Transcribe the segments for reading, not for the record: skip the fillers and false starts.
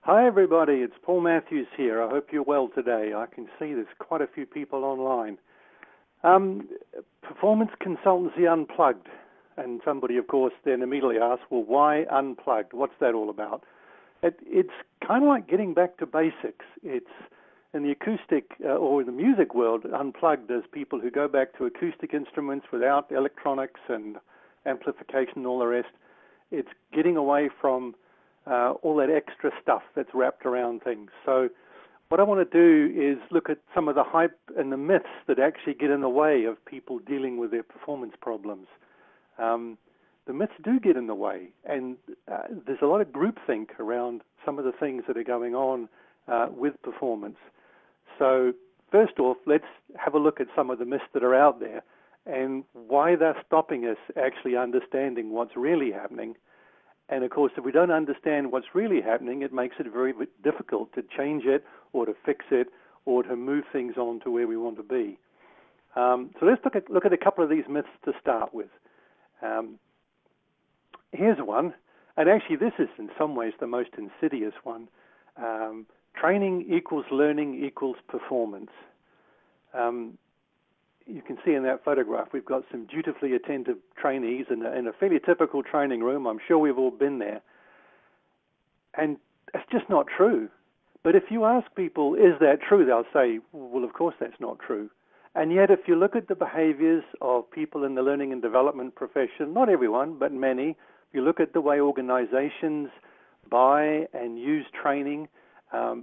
Hi everybody, it's Paul Matthews here. I hope you're well today. I can see there's quite a few people online. Performance Consultancy Unplugged. And somebody, of course, then immediately asks, well, why unplugged? What's that all about? It's kind of like getting back to basics. It's in the acoustic or the music world, unplugged as people who go back to acoustic instruments without electronics and amplification and all the rest. It's getting away from all that extra stuff that's wrapped around things. So what I want to do is look at some of the hype and the myths that actually get in the way of people dealing with their performance problems. The myths do get in the way, and there's a lot of groupthink around some of the things that are going on with performance. So first off, let's have a look at some of the myths that are out there and why they're stopping us actually understanding what's really happening. And of course, if we don't understand what's really happening, it makes it very difficult to change it or to fix it or to move things on to where we want to be. So let's look at a couple of these myths to start with. Here's one, and actually this is in some ways the most insidious one. Training equals learning equals performance. You can see in that photograph we've got some dutifully attentive trainees in a fairly typical training room. I'm sure we've all been there. And it's just not true. But if you ask people, is that true? They'll say, well, of course that's not true. And yet if you look at the behaviors of people in the learning and development profession, not everyone, but many, if you look at the way organizations buy and use training,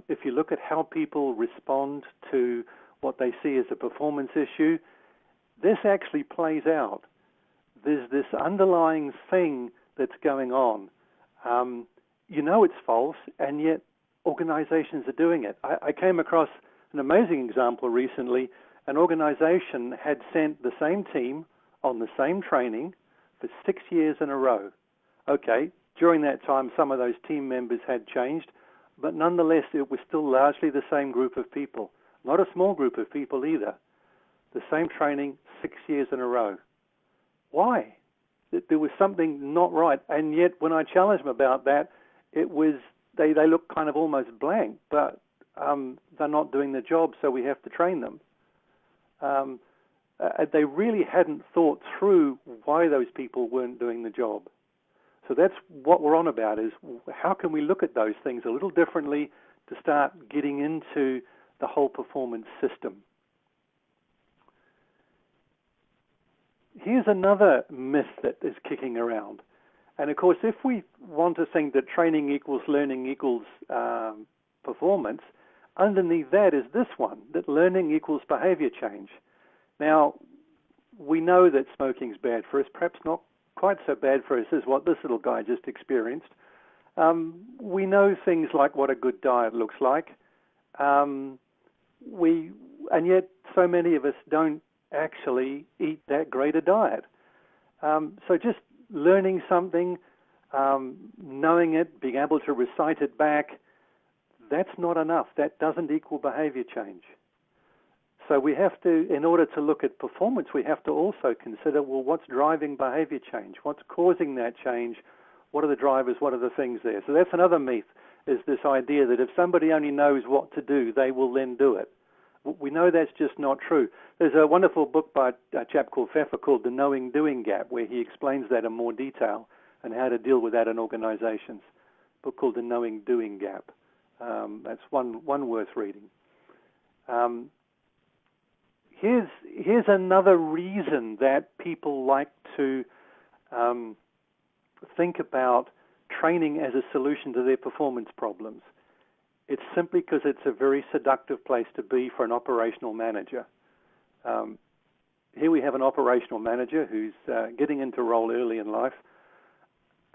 if you look at how people respond to what they see as a performance issue, this actually plays out. There's this underlying thing that's going on. You know it's false, and yet organizations are doing it. I came across an amazing example recently. An organization had sent the same team on the same training for 6 years in a row. Okay, during that time, some of those team members had changed, but nonetheless, it was still largely the same group of people. Not a small group of people either. The same training 6 years in a row. Why? There was something not right. And yet when I challenged them about that, it was they look kind of almost blank, but they're not doing the job, so we have to train them. They really hadn't thought through why those people weren't doing the job. So that's what we're on about, is how can we look at those things a little differently to start getting into the whole performance system. Here's another myth that is kicking around. And of course, if we want to think that training equals learning equals performance, underneath that is this one, that learning equals behavior change. Now, we know that smoking's bad for us, perhaps not quite so bad for us as what this little guy just experienced. We know things like what a good diet looks like. And yet so many of us don't actually eat that great a diet. So just learning something, knowing it, being able to recite it back, that's not enough. That doesn't equal behavior change. So we have to, in order to look at performance, we have to also consider, well, what's driving behavior change? What's causing that change? What are the drivers? What are the things there? So that's another myth, is this idea that if somebody only knows what to do, they will then do it. We know that's just not true. There's a wonderful book by a chap called Pfeffer called The Knowing-Doing Gap, where he explains that in more detail and how to deal with that in organizations. A book called The Knowing-Doing Gap. That's one worth reading. Here's another reason that people like to think about training as a solution to their performance problems. It's simply because it's a very seductive place to be for an operational manager. Here we have an operational manager who's getting into role early in life.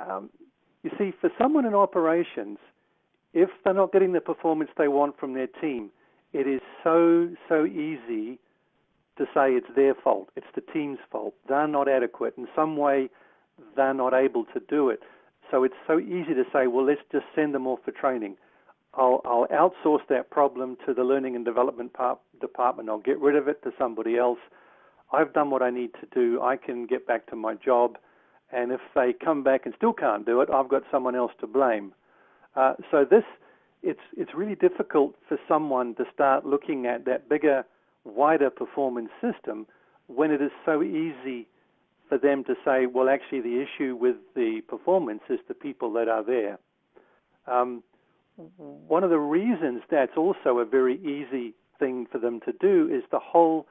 You see, for someone in operations, if they're not getting the performance they want from their team, it is so easy to say it's their fault, it's the team's fault. They're not adequate. In some way, they're not able to do it. So it's so easy to say, well, let's just send them off for training. I'll outsource that problem to the learning and development department. I'll get rid of it to somebody else. I've done what I need to do. I can get back to my job. And if they come back and still can't do it, I've got someone else to blame. So this it's really difficult for someone to start looking at that bigger, wider performance system when it is so easy for them to say, well, actually the issue with the performance is the people that are there. One of the reasons that's also a very easy thing for them to do is the whole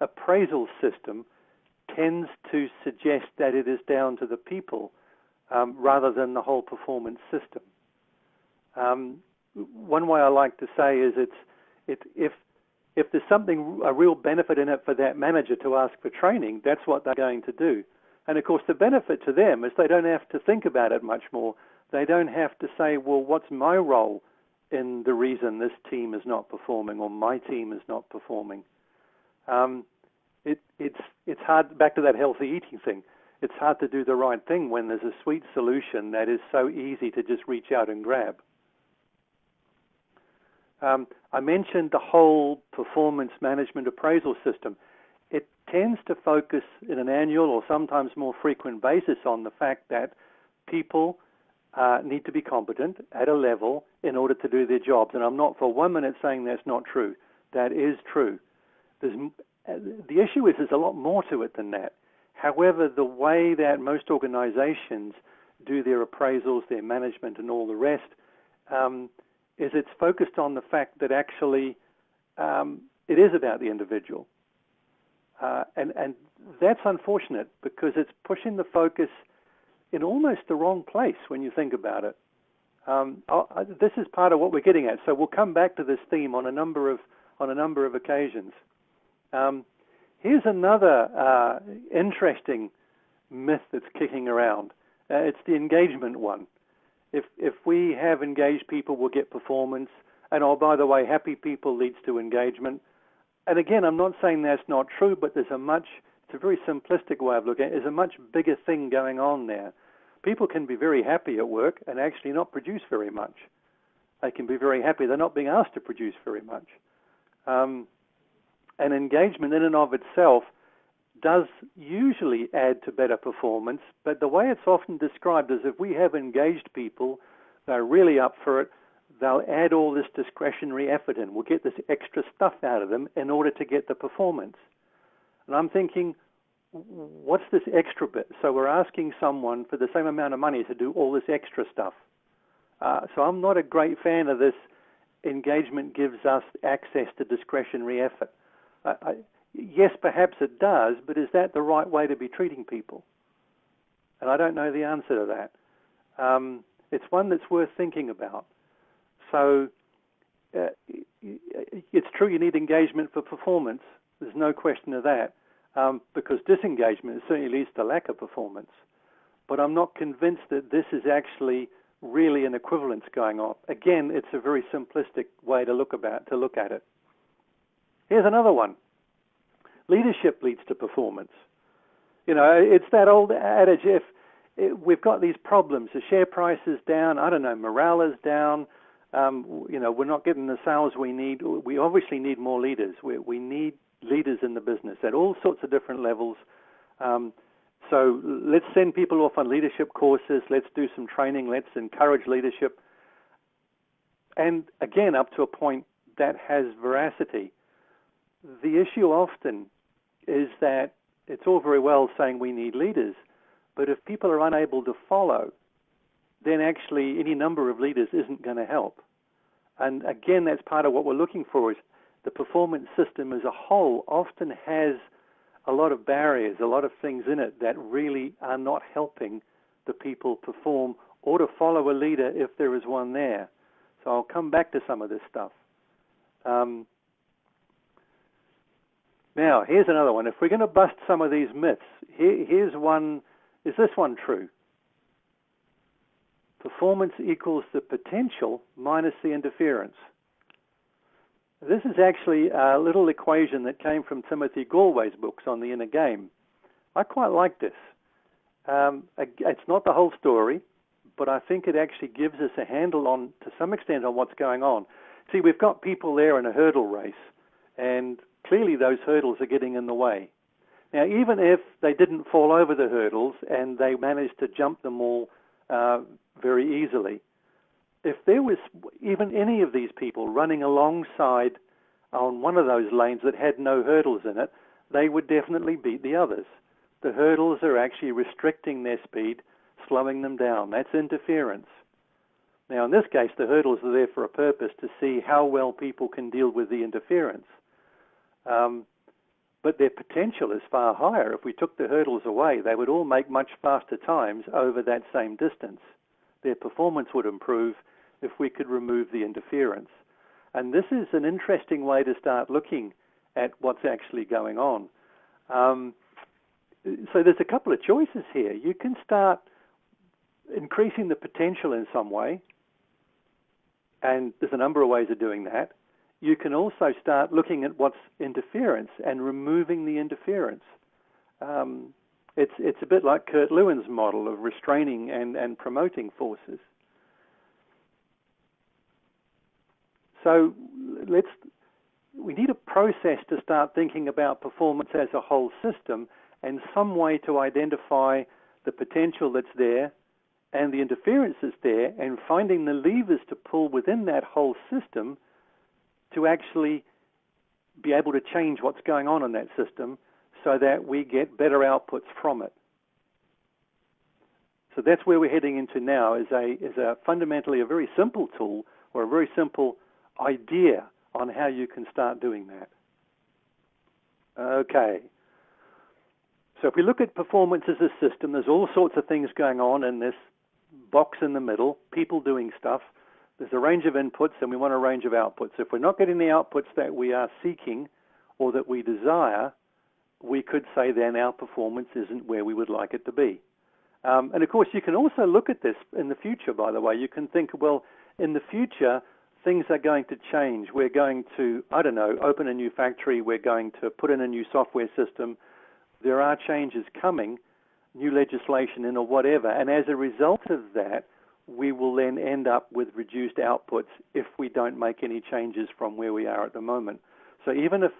appraisal system tends to suggest that it is down to the people rather than the whole performance system. One way I like to say is if there's a real benefit in it for that manager to ask for training, that's what they're going to do. And of course the benefit to them is they don't have to think about it much more. They don't have to say, well, what's my role in the reason this team is not performing or my team is not performing. It's hard, back to that healthy eating thing, it's hard to do the right thing when there's a sweet solution that is so easy to just reach out and grab. I mentioned the whole performance management appraisal system. It tends to focus in an annual or sometimes more frequent basis on the fact that people need to be competent at a level in order to do their jobs. And I'm not for 1 minute saying that's not true. That is true. The issue is there's a lot more to it than that. However, the way that most organizations do their appraisals, their management, and all the rest, is it's focused on the fact that actually it is about the individual. And that's unfortunate because it's pushing the focus in almost the wrong place when you think about it. This is part of what we're getting at. So we'll come back to this theme on a number of occasions. Here's another interesting myth that's kicking around. It's the engagement one. If we have engaged people, we'll get performance. And oh, by the way, happy people leads to engagement. And again, I'm not saying that's not true, but it's a very simplistic way of looking at it. There's a much bigger thing going on there. People can be very happy at work and actually not produce very much. They can be very happy. They're not being asked to produce very much. And engagement in and of itself does usually add to better performance, but the way it's often described is if we have engaged people, they're really up for it, they'll add all this discretionary effort in. We'll get this extra stuff out of them in order to get the performance. And I'm thinking, what's this extra bit? So we're asking someone for the same amount of money to do all this extra stuff. So I'm not a great fan of this engagement gives us access to discretionary effort. Yes, perhaps it does, but is that the right way to be treating people? And I don't know the answer to that. It's one that's worth thinking about. So it's true you need engagement for performance. There's no question of that, because disengagement certainly leads to lack of performance. But I'm not convinced that this is actually really an equivalence going on. Again, it's a very simplistic way to look at it. Here's another one. Leadership leads to performance. You know, it's that old adage, if we've got these problems, the share price is down, I don't know, morale is down, we're not getting the sales we need. We obviously need more leaders. We need leaders in the business at all sorts of different levels. So let's send people off on leadership courses. Let's do some training. Let's encourage leadership. And again, up to a point that has veracity. The issue often is that it's all very well saying we need leaders, but if people are unable to follow, then actually any number of leaders isn't going to help. And again, that's part of what we're looking for is the performance system as a whole often has a lot of barriers, a lot of things in it that really are not helping the people perform or to follow a leader if there is one there. So I'll come back to some of this stuff. Now, here's another one. If we're going to bust some of these myths, here's one. Is this one true? Performance equals the potential minus the interference. This is actually a little equation that came from Timothy Galway's books on the inner game. I quite like this. It's not the whole story, but I think it actually gives us a handle on, to some extent, on what's going on. See, we've got people there in a hurdle race, and clearly those hurdles are getting in the way. Now, even if they didn't fall over the hurdles and they managed to jump them all very easily, if there was even any of these people running alongside on one of those lanes that had no hurdles in it, they would definitely beat the others. The hurdles are actually restricting their speed, slowing them down. That's interference. Now, in this case, the hurdles are there for a purpose, to see how well people can deal with the interference. But their potential is far higher. If we took the hurdles away, they would all make much faster times over that same distance. Their performance would improve if we could remove the interference. And this is an interesting way to start looking at what's actually going on. So there's a couple of choices here. You can start increasing the potential in some way, and there's a number of ways of doing that. You can also start looking at what's interference and removing the interference. It's a bit like Kurt Lewin's model of restraining and promoting forces. So we need a process to start thinking about performance as a whole system, and some way to identify the potential that's there and the interference that's there, and finding the levers to pull within that whole system to actually be able to change what's going on in that system so that we get better outputs from it. So that's where we're heading into now, is a fundamentally a very simple tool, or a very simple idea on how you can start doing that. Okay. So if we look at performance as a system, there's all sorts of things going on in this box in the middle, people doing stuff. There's a range of inputs, and we want a range of outputs. If we're not getting the outputs that we are seeking or that we desire, we could say then our performance isn't where we would like it to be. And of course, you can also look at this in the future, by the way. You can think, well, in the future, things are going to change. We're going to, I don't know, open a new factory. We're going to put in a new software system. There are changes coming, new legislation in or whatever. And as a result of that, we will then end up with reduced outputs if we don't make any changes from where we are at the moment. So even if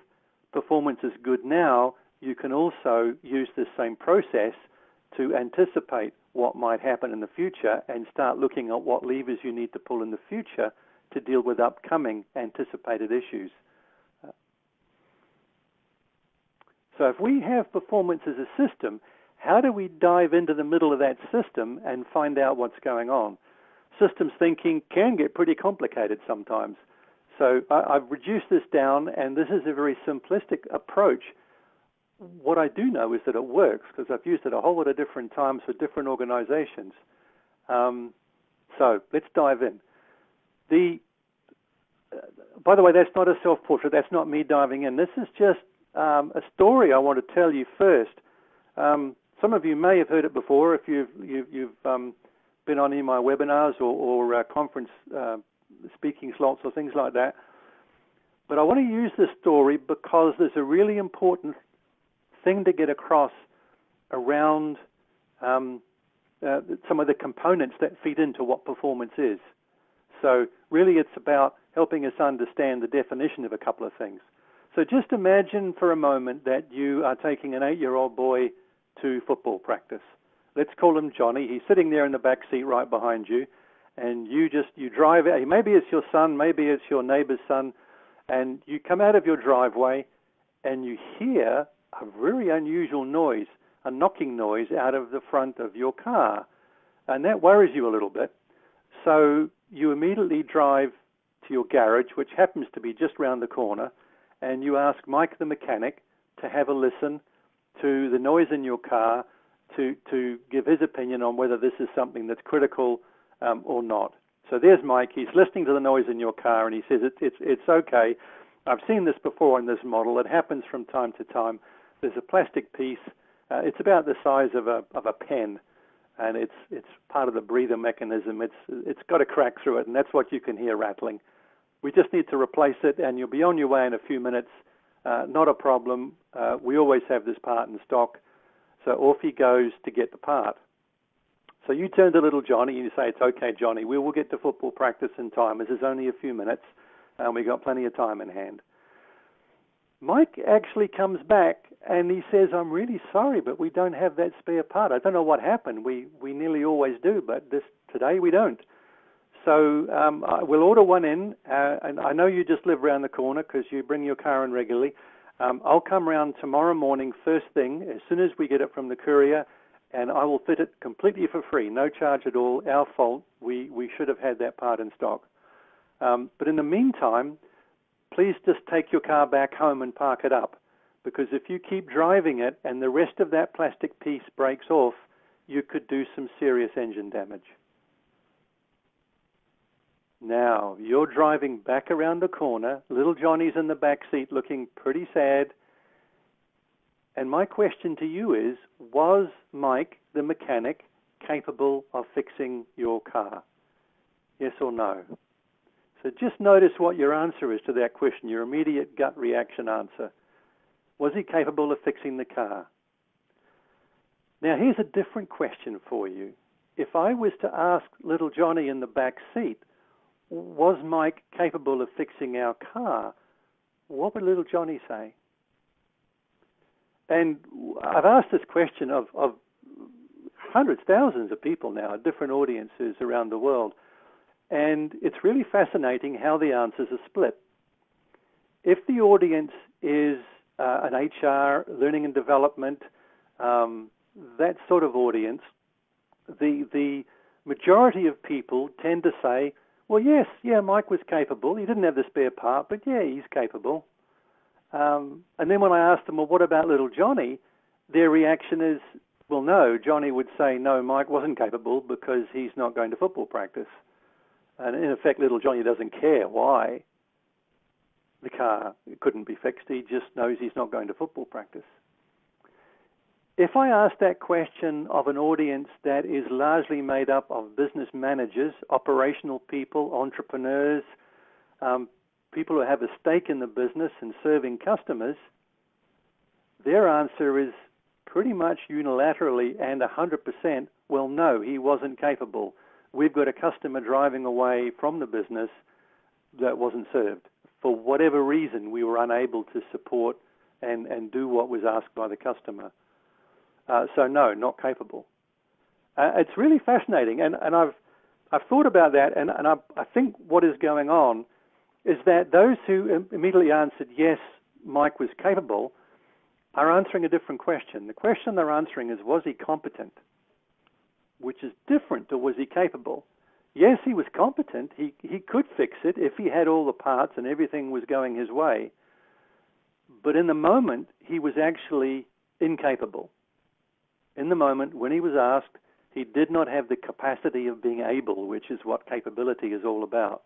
performance is good now, you can also use this same process to anticipate what might happen in the future and start looking at what levers you need to pull in the future to deal with upcoming anticipated issues. So if we have performance as a system, how do we dive into the middle of that system and find out what's going on? Systems thinking can get pretty complicated sometimes. So I've reduced this down, and this is a very simplistic approach. What I do know is that it works, because I've used it a whole lot of different times for different organizations. So let's dive in. By the way, that's not a self-portrait. That's not me diving in. This is just a story I want to tell you first. Some of you may have heard it before if you've been on any of my webinars or conference speaking slots or things like that. But I want to use this story because there's a really important thing to get across around some of the components that feed into what performance is. So really it's about helping us understand the definition of a couple of things. So just imagine for a moment that you are taking an 8-year-old boy to football practice. Let's call him Johnny. He's sitting there in the back seat right behind you, and you drive out. Maybe it's your son, maybe it's your neighbor's son, and you come out of your driveway and you hear a very unusual noise, a knocking noise out of the front of your car, and that worries you a little bit. So you immediately drive to your garage, which happens to be just round the corner, and you ask Mike the mechanic to have a listen to the noise in your car, to give his opinion on whether this is something that's critical or not. So there's Mike. He's listening to the noise in your car, and he says, it's okay. I've seen this before in this model. It happens from time to time. There's a plastic piece. It's about the size of a pen, and it's part of the breather mechanism. It's got a crack through it, and that's what you can hear rattling. We just need to replace it, and you'll be on your way in a few minutes. Not a problem. We always have this part in stock. So off he goes to get the part. So you turn to little Johnny and you say, it's okay, Johnny, we will get to football practice in time. This is only a few minutes, and we've got plenty of time in hand. Mike actually comes back and he says, I'm really sorry, but we don't have that spare part. I don't know what happened. We nearly always do, but today we don't. So we'll order one in, and I know you just live around the corner because you bring your car in regularly. I'll come around tomorrow morning first thing, as soon as we get it from the courier, and I will fit it completely for free, no charge at all, our fault. We should have had that part in stock. But in the meantime, please just take your car back home and park it up, because if you keep driving it and the rest of that plastic piece breaks off, you could do some serious engine damage. Now, you're driving back around the corner, little Johnny's in the back seat looking pretty sad, and my question to you is, was Mike, the mechanic, capable of fixing your car? Yes or no? So just notice what your answer is to that question, your immediate gut reaction answer. Was he capable of fixing the car? Now, here's a different question for you. If I was to ask little Johnny in the back seat, was Mike capable of fixing our car, what would little Johnny say? And I've asked this question of hundreds, thousands of people now, different audiences around the world, and it's really fascinating how the answers are split. If the audience is an HR, learning and development, that sort of audience, the majority of people tend to say, well, yes, Mike was capable. He didn't have the spare part, but yeah, he's capable. And then when I asked them, well, what about little Johnny? Their reaction is, well, no. Johnny would say, no, Mike wasn't capable because he's not going to football practice. And in effect, little Johnny doesn't care why the car couldn't be fixed. He just knows he's not going to football practice. If I ask that question of an audience that is largely made up of business managers, operational people, entrepreneurs, people who have a stake in the business and serving customers, their answer is pretty much unilaterally and 100%, well, no, he wasn't capable. We've got a customer driving away from the business that wasn't served. For whatever reason, we were unable to support and do what was asked by the customer. So no, not capable. It's really fascinating, and I've thought about that, and I think what is going on is that those who immediately answered yes, Mike was capable, are answering a different question. The question they're answering is, was he competent? Which is different to was he capable. Yes, he was competent. He could fix it if he had all the parts and everything was going his way. But in the moment, he was actually incapable. In the moment, when he was asked, he did not have the capacity of being able, which is what capability is all about.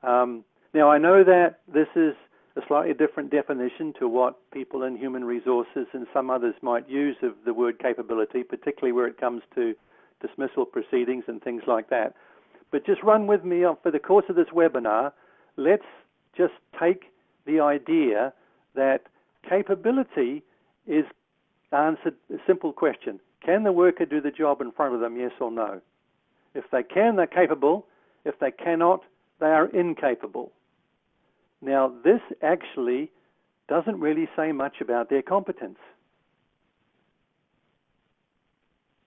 Now, I know that this is a slightly different definition to what people in human resources and some others might use of the word capability, particularly where it comes to dismissal proceedings and things like that. But just run with me for the course of this webinar. Let's just take the idea that capability is answered a simple question. Can the worker do the job in front of them, yes or no? If they can, they're capable. If they cannot, they are incapable. Now, this actually doesn't really say much about their competence.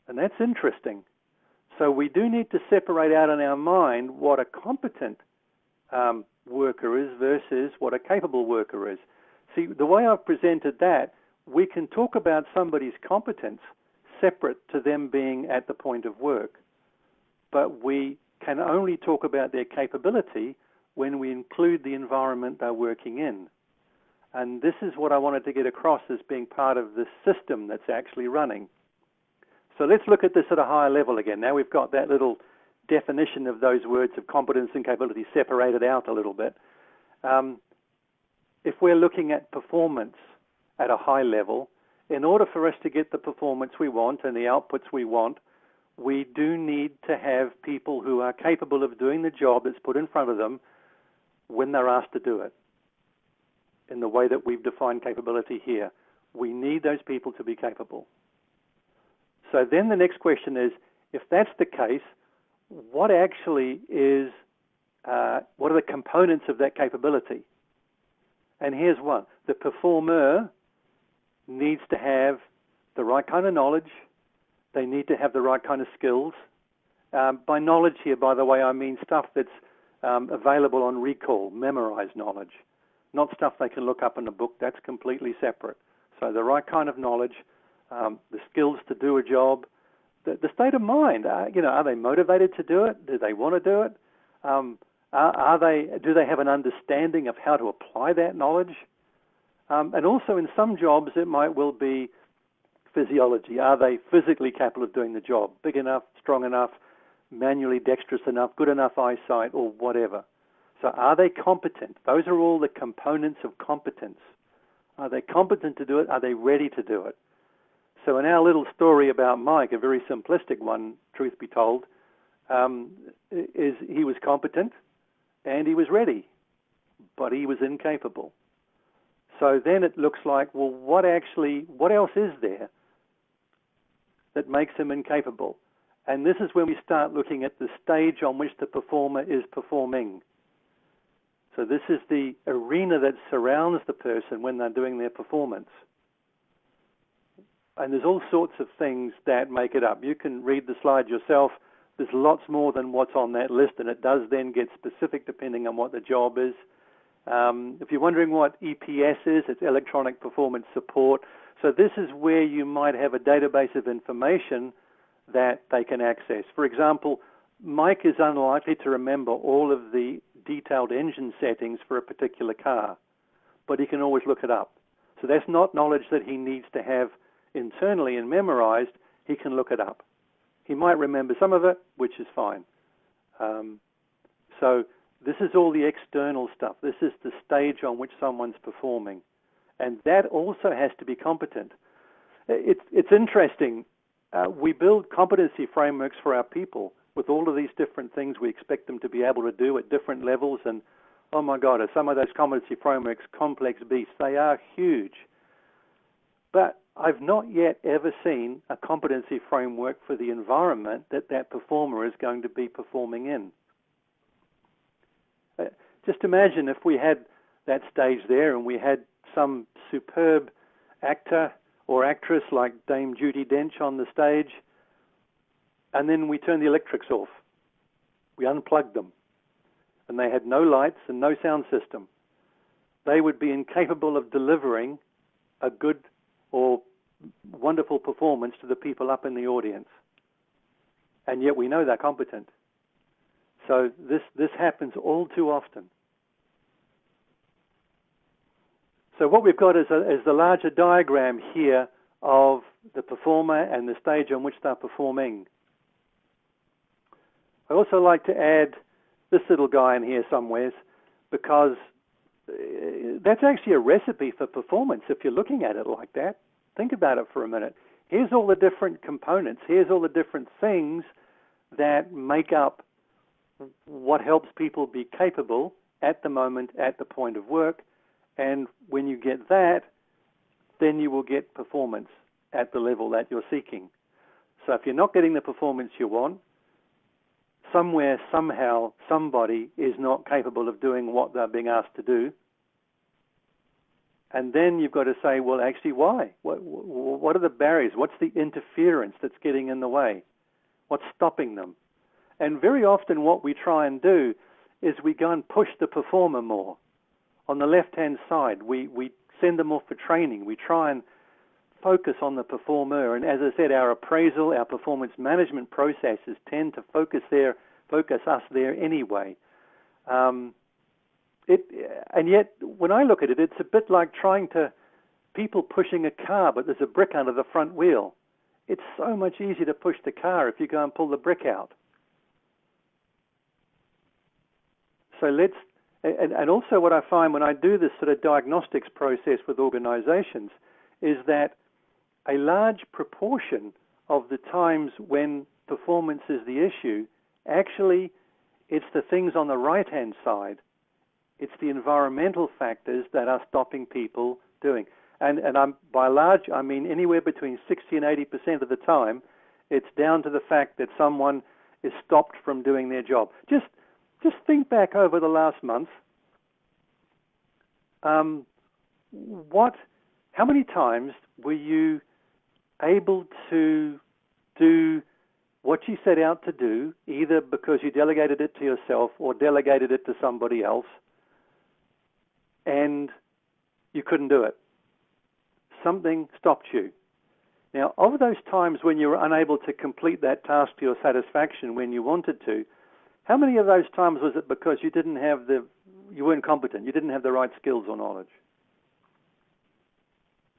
And that's interesting. So we do need to separate out in our mind what a competent worker is versus what a capable worker is. See, the way I've presented that, we can talk about somebody's competence separate to them being at the point of work. But we can only talk about their capability when we include the environment they're working in. And this is what I wanted to get across as being part of the system that's actually running. So let's look at this at a higher level again. Now we've got that little definition of those words of competence and capability separated out a little bit. If we're looking at performance at a high level, in order for us to get the performance we want and the outputs we want, we do need to have people who are capable of doing the job that's put in front of them when they're asked to do it, in the way that we've defined capability here. We need those people to be capable. So then the next question is, if that's the case, what actually is, what are the components of that capability? And here's one. The performer needs to have the right kind of knowledge, they need to have the right kind of skills, By knowledge here, by the way, I mean stuff that's available on recall, memorized knowledge, not stuff they can look up in a book. That's completely separate. So the right kind of knowledge, the skills to do a job, the state of mind. Are they motivated to do it? Do they want to do it? Do they have an understanding of how to apply that knowledge? And also in some jobs it might well be physiology. Are they physically capable of doing the job? Big enough, strong enough, manually dexterous enough, good enough eyesight, or whatever. So are they competent? Those are all the components of competence. Are they competent to do it? Are they ready to do it? So in our little story about Mike, a very simplistic one, truth be told, is he was competent and he was ready, but he was incapable. So then it looks like, well, what else is there that makes him incapable? And this is when we start looking at the stage on which the performer is performing. So this is the arena that surrounds the person when they're doing their performance. And there's all sorts of things that make it up. You can read the slide yourself. There's lots more than what's on that list, and it does then get specific depending on what the job is. If you're wondering what EPS is, it's Electronic Performance Support. So this is where you might have a database of information that they can access. For example, Mike is unlikely to remember all of the detailed engine settings for a particular car, but he can always look it up. So that's not knowledge that he needs to have internally and memorized. He can look it up. He might remember some of it, which is fine. So this is all the external stuff. This is the stage on which someone's performing. And that also has to be competent. It's interesting. We build competency frameworks for our people with all of these different things we expect them to be able to do at different levels. And, oh my God, are some of those competency frameworks complex beasts? They are huge. But I've not yet ever seen a competency framework for the environment that performer is going to be performing in. Just imagine if we had that stage there and we had some superb actor or actress like Dame Judi Dench on the stage, and then we turned the electrics off. We unplugged them, and they had no lights and no sound system. They would be incapable of delivering a good or wonderful performance to the people up in the audience. And yet we know they're competent. So this happens all too often. So what we've got is the larger diagram here of the performer and the stage on which they're performing. I also like to add this little guy in here somewhere because that's actually a recipe for performance if you're looking at it like that. Think about it for a minute. Here's all the different components. Here's all the different things that make up what helps people be capable at the moment, at the point of work. And when you get that, then you will get performance at the level that you're seeking. So if you're not getting the performance you want, somewhere, somehow, somebody is not capable of doing what they're being asked to do. And then you've got to say, well, actually, why? What are the barriers? What's the interference that's getting in the way? What's stopping them? And very often what we try and do is we go and push the performer more. On the left-hand side, we send them off for training. We try and focus on the performer. And as I said, our appraisal, our performance management processes tend to focus us there anyway. And yet, when I look at it, it's a bit like people pushing a car, but there's a brick under the front wheel. It's so much easier to push the car if you go and pull the brick out. So and also what I find when I do this sort of diagnostics process with organizations is that a large proportion of the times when performance is the issue, actually it's the things on the right-hand side. It's the environmental factors that are stopping people doing. And by large, I mean anywhere between 60 and 80% of the time, it's down to the fact that someone is stopped from doing their job. Just think back over the last month. How many times were you able to do what you set out to do, either because you delegated it to yourself or delegated it to somebody else, and you couldn't do it. Something stopped you. Now, of those times when you were unable to complete that task to your satisfaction when you wanted to, how many of those times was it because you weren't competent, you didn't have the right skills or knowledge?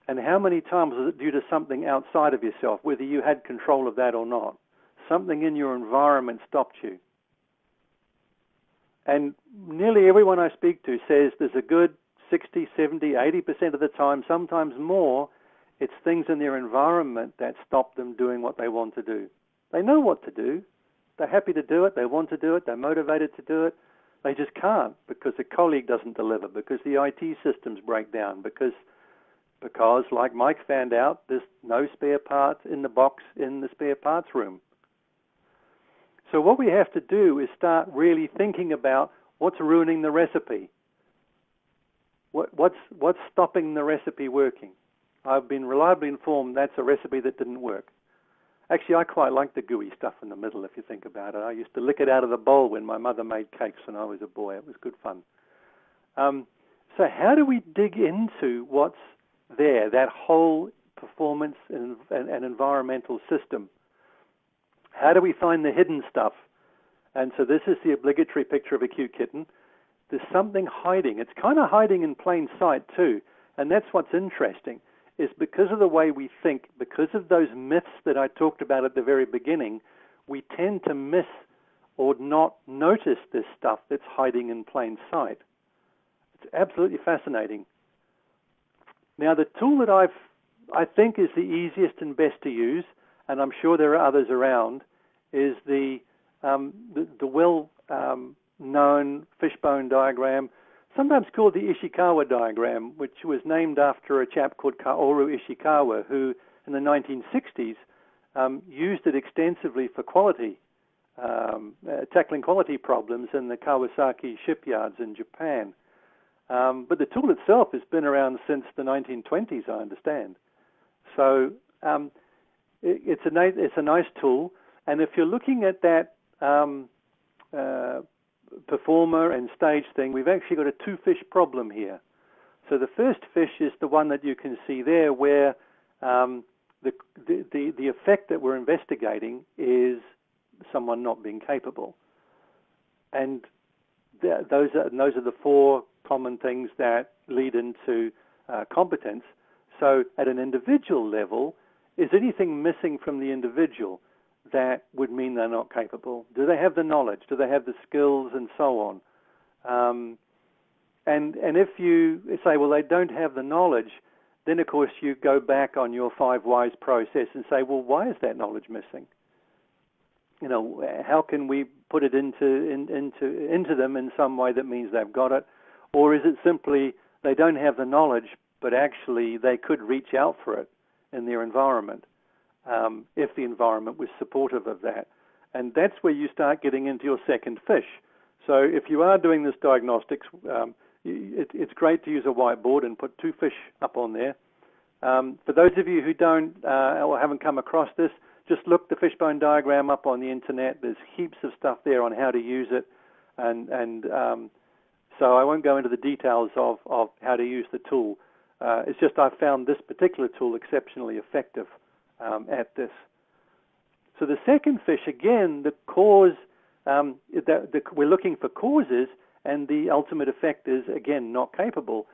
And how many times was it due to something outside of yourself, whether you had control of that or not? Something in your environment stopped you. And nearly everyone I speak to says there's a good 60, 70, 80% of the time, sometimes more, it's things in their environment that stop them doing what they want to do. They know what to do. They're happy to do it. They want to do it. They're motivated to do it. They just can't because a colleague doesn't deliver, because the IT systems break down, because, like Mike found out, there's no spare parts in the box in the spare parts room. So what we have to do is start really thinking about what's ruining the recipe. What's stopping the recipe working? I've been reliably informed that's a recipe that didn't work. Actually, I quite like the gooey stuff in the middle, if you think about it. I used to lick it out of the bowl when my mother made cakes when I was a boy. It was good fun. So how do we dig into what's there, that whole performance and environmental system? How do we find the hidden stuff? And so this is the obligatory picture of a cute kitten. There's something hiding. It's kind of hiding in plain sight too. And that's what's interesting, is because of the way we think, because of those myths that I talked about at the very beginning, we tend to miss or not notice this stuff that's hiding in plain sight. It's absolutely fascinating. Now, the tool that I think is the easiest and best to use, and I'm sure there are others around, is the well-known fishbone diagram, sometimes called the Ishikawa diagram, which was named after a chap called Kaoru Ishikawa, who in the 1960s used it extensively for quality, tackling quality problems in the Kawasaki shipyards in Japan. But the tool itself has been around since the 1920s, I understand. So it's a nice tool, and if you're looking at that performer and stage thing, we've actually got a two-fish problem here. So the first fish is the one that you can see there, where the effect that we're investigating is someone not being capable, and those are the four common things that lead into competence. So at an individual level, is anything missing from the individual that would mean they're not capable? Do they have the knowledge? Do they have the skills and so on? And if you say, well, they don't have the knowledge, then of course you go back on your 5 whys process and say, well, why is that knowledge missing? You know, how can we put it into them in some way that means they've got it? Or is it simply they don't have the knowledge, but actually they could reach out for it in their environment, if the environment was supportive of that? And that's where you start getting into your second fish. So if you are doing this diagnostics, it's great to use a whiteboard and put 2 fish up on there. For those of you who don't or haven't come across this, just look the fishbone diagram up on the internet. There's heaps of stuff there on how to use it, and so I won't go into the details of how to use the tool. It's just I've found this particular tool exceptionally effective at this. So the second fish, again, the cause, we're looking for causes, and the ultimate effect is, again, not capable.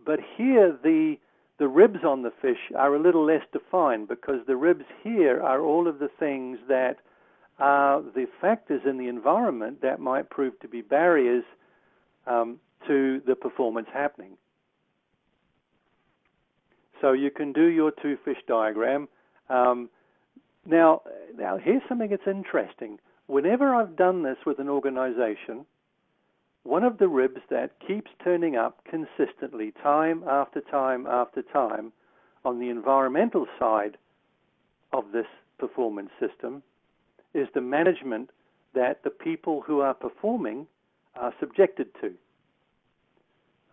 But here the ribs on the fish are a little less defined, because the ribs here are all of the things that are the factors in the environment that might prove to be barriers to the performance happening. So you can do your 2-fish diagram. Now here's something that's interesting. Whenever I've done this with an organization, one of the ribs that keeps turning up consistently, time after time after time, on the environmental side of this performance system is the management that the people who are performing are subjected to.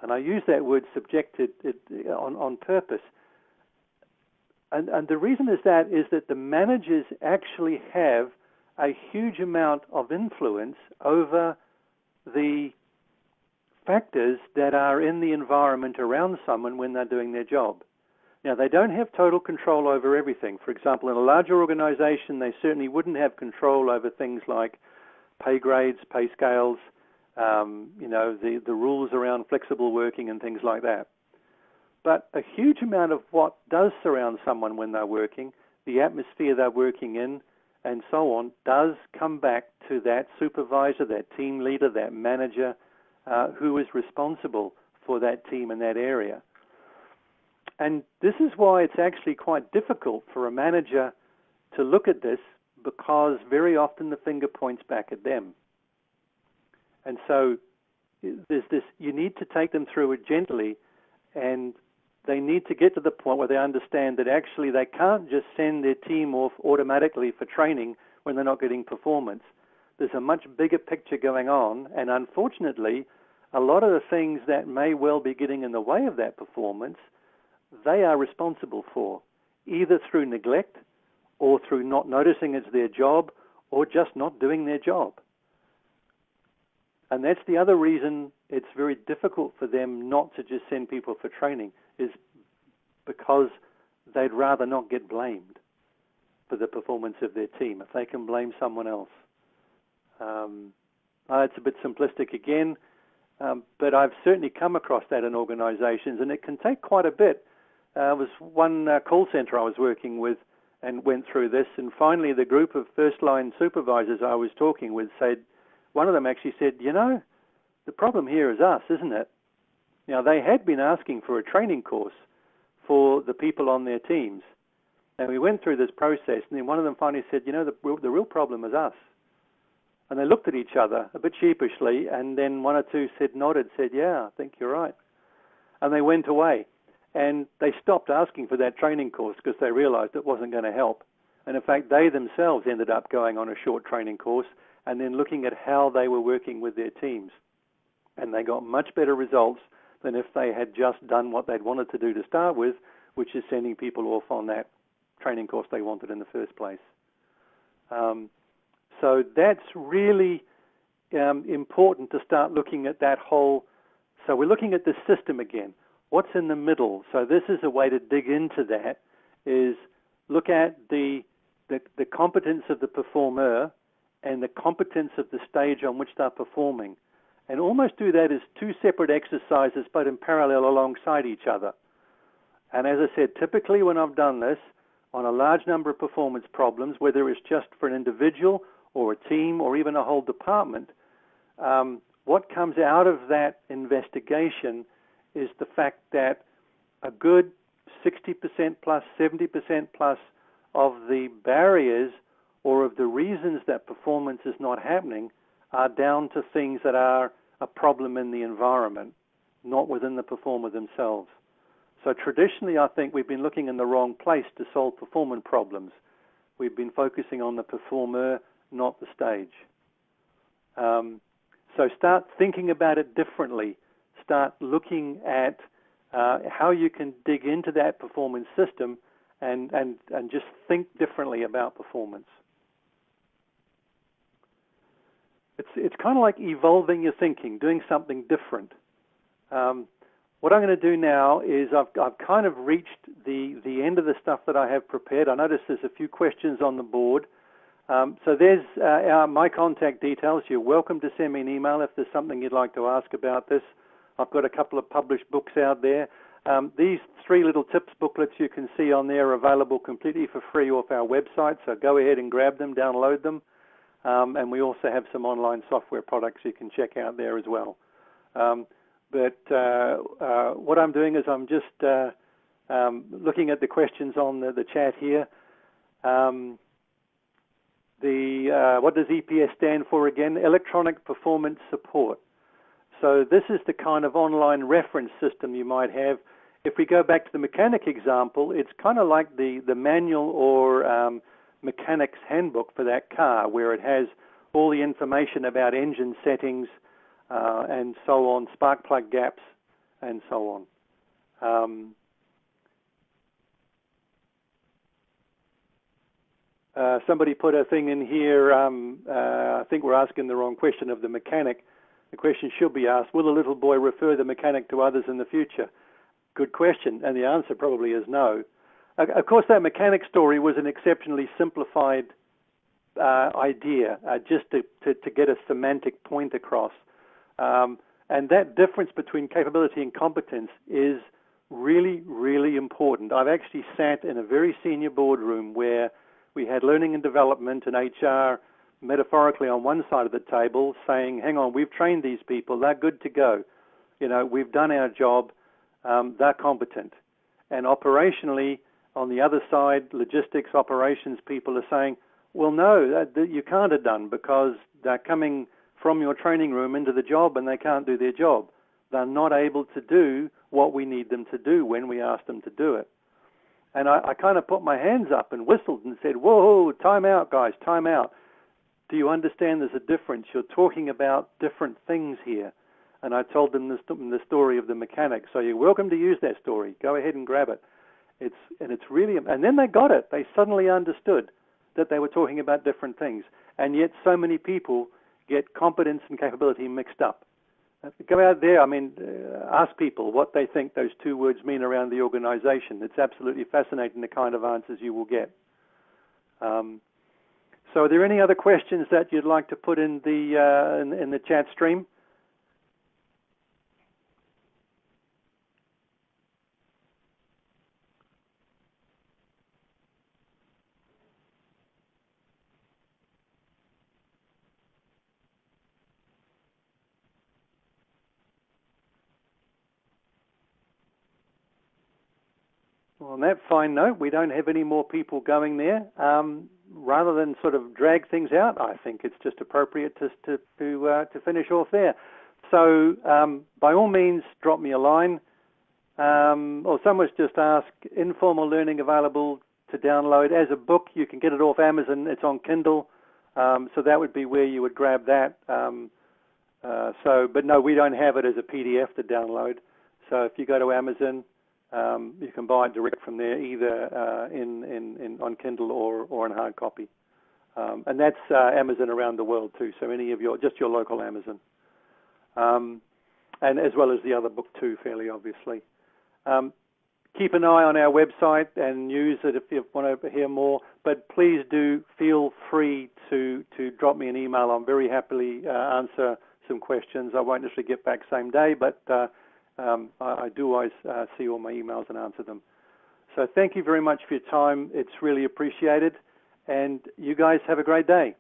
And I use that word subjected on purpose. And the reason is that the managers actually have a huge amount of influence over the factors that are in the environment around someone when they're doing their job. Now, they don't have total control over everything. For example, in a larger organization, they certainly wouldn't have control over things like pay grades, pay scales, the rules around flexible working and things like that. But a huge amount of what does surround someone when they're working, the atmosphere they're working in, and so on, does come back to that supervisor, that team leader, that manager who is responsible for that team in that area. And this is why it's actually quite difficult for a manager to look at this, because very often the finger points back at them. And so there's this, you need to take them through it gently, and they need to get to the point where they understand that actually they can't just send their team off automatically for training when they're not getting performance. There's a much bigger picture going on, and unfortunately, a lot of the things that may well be getting in the way of that performance, they are responsible for, either through neglect or through not noticing it's their job or just not doing their job. And that's the other reason it's very difficult for them not to just send people for training, is because they'd rather not get blamed for the performance of their team if they can blame someone else. It's a bit simplistic again, but I've certainly come across that in organizations, and it can take quite a bit. It was one call center I was working with and went through this, and finally the group of first-line supervisors I was talking with said, one of them actually said, the problem here is us, isn't it? Now, they had been asking for a training course for the people on their teams, and we went through this process, and then one of them finally said, the real problem is us. And they looked at each other a bit sheepishly, and then one or two nodded, said, yeah, I think you're right. And they went away. And they stopped asking for that training course because they realized it wasn't going to help. And in fact, they themselves ended up going on a short training course and then looking at how they were working with their teams. And they got much better results than if they had just done what they'd wanted to do to start with, which is sending people off on that training course they wanted in the first place. So that's really important to start looking at that whole. So we're looking at the system again. What's in the middle? So this is a way to dig into that, is look at the competence of the performer and the competence of the stage on which they're performing, and almost do that as two separate exercises but in parallel alongside each other. And as I said, typically when I've done this on a large number of performance problems, whether it's just for an individual or a team or even a whole department, what comes out of that investigation is the fact that a good 60% plus, 70% plus of the barriers or of the reasons that performance is not happening are down to things that are a problem in the environment, not within the performer themselves. So traditionally, I think we've been looking in the wrong place to solve performance problems. We've been focusing on the performer, not the stage. So start thinking about it differently. Start looking at how you can dig into that performance system and just think differently about performance. It's kind of like evolving your thinking, doing something different. What I'm going to do now is I've kind of reached the end of the stuff that I have prepared. I notice there's a few questions on the board. So there's my contact details. You're welcome to send me an email if there's something you'd like to ask about this. I've got a couple of published books out there. These 3 little tips booklets you can see on there are available completely for free off our website, so go ahead and grab them, download them. And we also have some online software products you can check out there as well. But what I'm doing is I'm just looking at the questions on the chat here. What does EPS stand for again? Electronic Performance Support. So this is the kind of online reference system you might have. If we go back to the mechanic example, it's kind of like the manual or mechanic's handbook for that car, where it has all the information about engine settings and so on, spark plug gaps, and so on. Somebody put a thing in here. I think we're asking the wrong question of the mechanic. The question should be asked, will a little boy refer the mechanic to others in the future? Good question, and the answer probably is no. Of course, that mechanic story was an exceptionally simplified idea, just to get a semantic point across. And that difference between capability and competence is really, really important. I've actually sat in a very senior boardroom where we had learning and development and HR metaphorically on one side of the table saying, hang on, we've trained these people, they're good to go. We've done our job, they're competent. And operationally, on the other side, logistics, operations people are saying, well, no, that you can't have done because they're coming from your training room into the job and they can't do their job. They're not able to do what we need them to do when we ask them to do it. And I kind of put my hands up and whistled and said, whoa, time out, guys, time out. Do you understand there's a difference? You're talking about different things here. And I told them the story of the mechanic. So you're welcome to use that story. Go ahead and grab it. It's really, and then they got it. They suddenly understood that they were talking about different things. And yet so many people get competence and capability mixed up. Go out there, ask people what they think those two words mean around the organization. It's absolutely fascinating the kind of answers you will get. So are there any other questions that you'd like to put in the chat stream? Well, on that fine note, we don't have any more people going there. Rather than sort of drag things out, I think it's just appropriate to finish off there. So by all means, drop me a line. Or someone's just asked, informal learning available to download as a book. You can get it off Amazon. It's on Kindle. So that would be where you would grab that. But no, we don't have it as a PDF to download. So if you go to Amazon, you can buy it direct from there, either on Kindle or in hard copy. And that's Amazon around the world too, so any of your local Amazon. And as well as the other book too, fairly obviously. Keep an eye on our website and use it if you want to hear more, but please do feel free to drop me an email. I'm very happily answer some questions. I won't necessarily get back same day, but I do always see all my emails and answer them. So thank you very much for your time. It's really appreciated. And you guys have a great day.